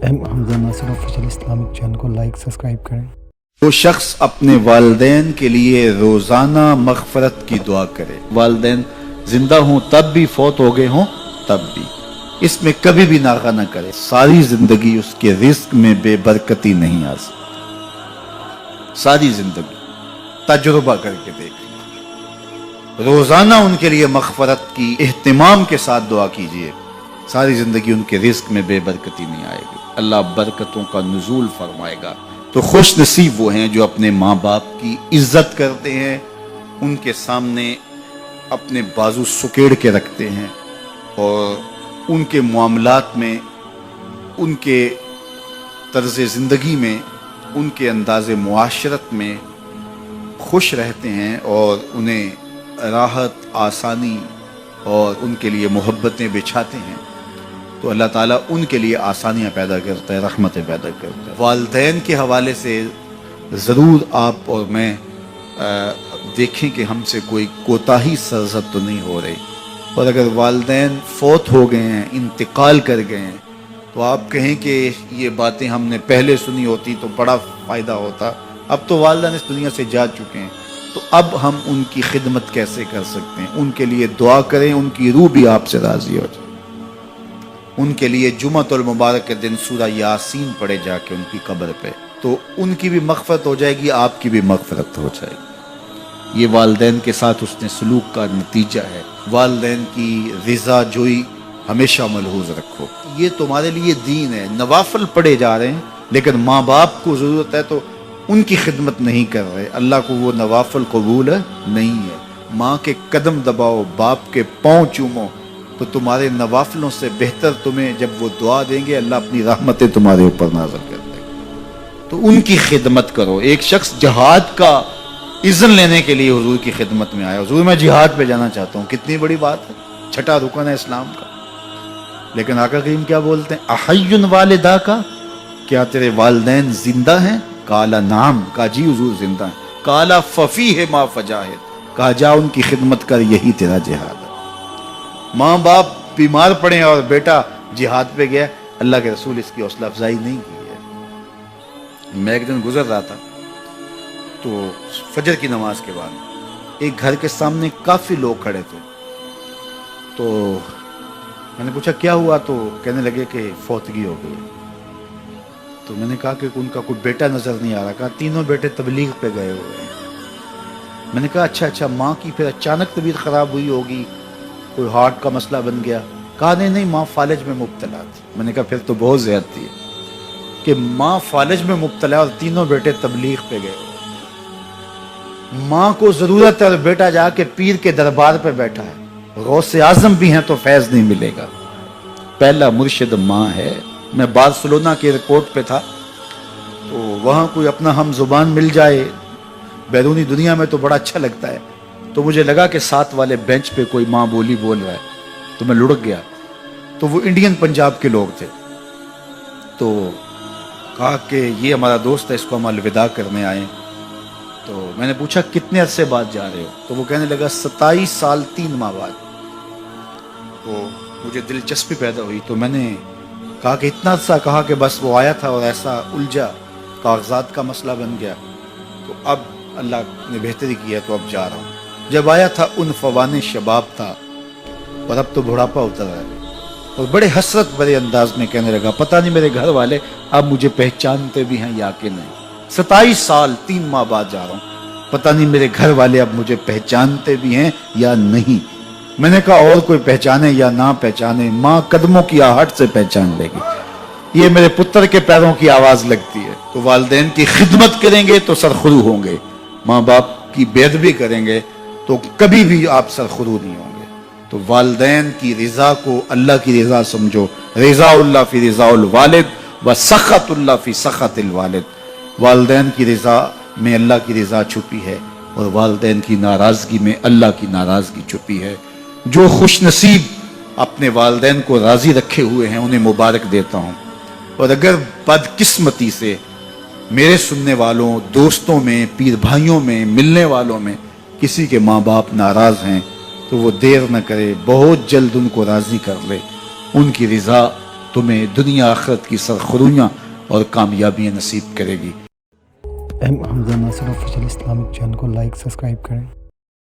حمزہ ناصر official Islamic channel کو like subscribe کریں۔ جو شخص اپنے والدین کے لیے روزانہ مغفرت کی دعا کرے، والدین زندہ ہوں تب بھی، فوت ہو گئے ہوں تب بھی، اس میں کبھی بھی ناغہ نہ کرے، ساری زندگی اس کے رزق میں بے برکتی نہیں آ سکتی۔ ساری زندگی تجربہ کر کے دیکھ، روزانہ ان کے لیے مغفرت کی اہتمام کے ساتھ دعا کیجئے، ساری زندگی ان کے رزق میں بے برکتی نہیں آئے گی، اللہ برکتوں کا نزول فرمائے گا۔ تو خوش نصیب وہ ہیں جو اپنے ماں باپ کی عزت کرتے ہیں، ان کے سامنے اپنے بازو سکیڑ کے رکھتے ہیں اور ان کے معاملات میں، ان کے طرز زندگی میں، ان کے انداز معاشرت میں خوش رہتے ہیں اور انہیں راحت، آسانی اور ان کے لیے محبتیں بچھاتے ہیں، تو اللہ تعالیٰ ان کے لیے آسانیاں پیدا کرتا ہے، رحمتیں پیدا کرتا ہے۔ والدین کے حوالے سے ضرور آپ اور میں دیکھیں کہ ہم سے کوئی کوتاہی سرزد تو نہیں ہو رہی، اور اگر والدین فوت ہو گئے ہیں، انتقال کر گئے ہیں، تو آپ کہیں کہ یہ باتیں ہم نے پہلے سنی ہوتی تو بڑا فائدہ ہوتا، اب تو والدین اس دنیا سے جا چکے ہیں، تو اب ہم ان کی خدمت کیسے کر سکتے ہیں؟ ان کے لیے دعا کریں، ان کی روح بھی آپ سے راضی ہو جائے، ان کے لیے جمعۃ المبارک کے دن سورہ یاسین پڑھے جا کے ان کی قبر پہ، تو ان کی بھی مغفرت ہو جائے گی، آپ کی بھی مغفرت ہو جائے گی۔ یہ والدین کے ساتھ حسن سلوک کا نتیجہ ہے۔ والدین کی رضا جوئی ہمیشہ ملحوظ رکھو، یہ تمہارے لیے دین ہے۔ نوافل پڑھے جا رہے ہیں لیکن ماں باپ کو ضرورت ہے تو ان کی خدمت نہیں کر رہے، اللہ کو وہ نوافل قبول نہیں ہے۔ ماں کے قدم دباؤ، باپ کے پاؤں چومو، تو تمہارے نوافلوں سے بہتر تمہیں جب وہ دعا دیں گے، اللہ اپنی رحمتیں تمہارے اوپر نازل کر دے گا، تو ان کی خدمت کرو۔ ایک شخص جہاد کا اذن لینے کے لیے حضور کی خدمت میں آیا، حضور میں جہاد پہ جانا چاہتا ہوں، کتنی بڑی بات ہے، چھٹا رکن ہے اسلام کا، لیکن آقا کریم کیا بولتے ہیں؟ احی والدہ کا، کیا تیرے والدین زندہ ہیں؟ کالا نعم، کہا جی حضور زندہ ہیں۔ کالا ففیہ ما فجاہد، کہا جا ان کی خدمت کر، یہی تیرا جہاد ہے۔ ماں باپ بیمار پڑے اور بیٹا جہاد پہ گیا، اللہ کے رسول اس کی حوصلہ افزائی نہیں کی ہے۔ میں ایک دن گزر رہا تھا تو فجر کی نماز کے بعد ایک گھر کے سامنے کافی لوگ کھڑے تھے، تو میں نے پوچھا کیا ہوا، تو کہنے لگے کہ فوتگی ہو گئی۔ تو میں نے کہا کہ ان کا کوئی بیٹا نظر نہیں آ رہا، کہا تینوں بیٹے تبلیغ پہ گئے ہوئے ہیں۔ میں نے کہا اچھا ماں کی پھر اچانک طبیعت خراب ہوئی ہوگی، کوئی ہارٹ کا مسئلہ بن گیا؟ کہا نہیں ماں فالج میں مبتلا تھی۔ میں نے کہا پھر تو بہت زیادتی ہے کہ ماں فالج میں مبتلا اور تینوں بیٹے تبلیغ پہ گئے۔ ماں کو ضرورت ہے اور بیٹا جا کے پیر کے دربار پہ بیٹھا ہے، غوث اعظم بھی ہیں تو فیض نہیں ملے گا۔ پہلا مرشد ماں ہے۔ میں بارسلونا کے ایئرپورٹ پہ تھا، تو وہاں کوئی اپنا ہم زبان مل جائے بیرونی دنیا میں تو بڑا اچھا لگتا ہے، تو مجھے لگا کہ ساتھ والے بینچ پہ کوئی ماں بولی بول رہا ہے، تو میں لڑک گیا، تو وہ انڈین پنجاب کے لوگ تھے، تو کہا کہ یہ ہمارا دوست ہے، اس کو ہم الوداع کرنے آئے۔ تو میں نے پوچھا کتنے عرصے بعد جا رہے ہو؟ تو وہ کہنے لگا 27 سال 3 ماہ بعد۔ تو مجھے دلچسپی پیدا ہوئی، تو میں نے کہا کہ اتنا عرصہ؟ کہا کہ بس وہ آیا تھا اور ایسا الجھا، کاغذات کا مسئلہ بن گیا، تو اب اللہ نے بہتری کی ہے تو اب جا رہا ہوں۔ جب آیا تھا ان فوان شباب تھا اور اب تو بڑھاپا اتر رہا ہے، اور بڑے حسرت بڑے انداز میں کہنے لگا پتہ نہیں میرے گھر والے اب مجھے پہچانتے بھی ہیں یا کہ نہیں، 27 سال 3 ماہ بعد جا رہا ہوں، پتہ نہیں میرے گھر والے اب مجھے پہچانتے بھی ہیں یا نہیں۔ میں نے کہا اور کوئی پہچانے یا نہ پہچانے، ماں قدموں کی آہٹ سے پہچان لے گی، یہ میرے پتر کے پیروں کی آواز لگتی ہے۔ تو والدین کی خدمت کریں گے تو سرخرو ہوں گے، ماں باپ کی بے ادبی کریں گے تو کبھی بھی آپ سرخرو نہیں ہوں گے۔ تو والدین کی رضا کو اللہ کی رضا سمجھو، رضا اللہ فی رضا الوالد و سخط اللہ فی سخط الوالد۔ والدین کی رضا میں اللہ کی رضا چھپی ہے اور والدین کی ناراضگی میں اللہ کی ناراضگی چھپی ہے۔ جو خوش نصیب اپنے والدین کو راضی رکھے ہوئے ہیں انہیں مبارک دیتا ہوں، اور اگر بدقسمتی سے میرے سننے والوں، دوستوں میں، پیر بھائیوں میں، ملنے والوں میں کسی کے ماں باپ ناراض ہیں تو وہ دیر نہ کرے، بہت جلد ان کو راضی کر لے، ان کی رضا تمہیں دنیا آخرت کی سرخرویاں اور کامیابیاں نصیب کرے گی۔ ایم حمزہ ناصر آفیشیل اسلامک چینل کو لائک سبسکرائب کریں۔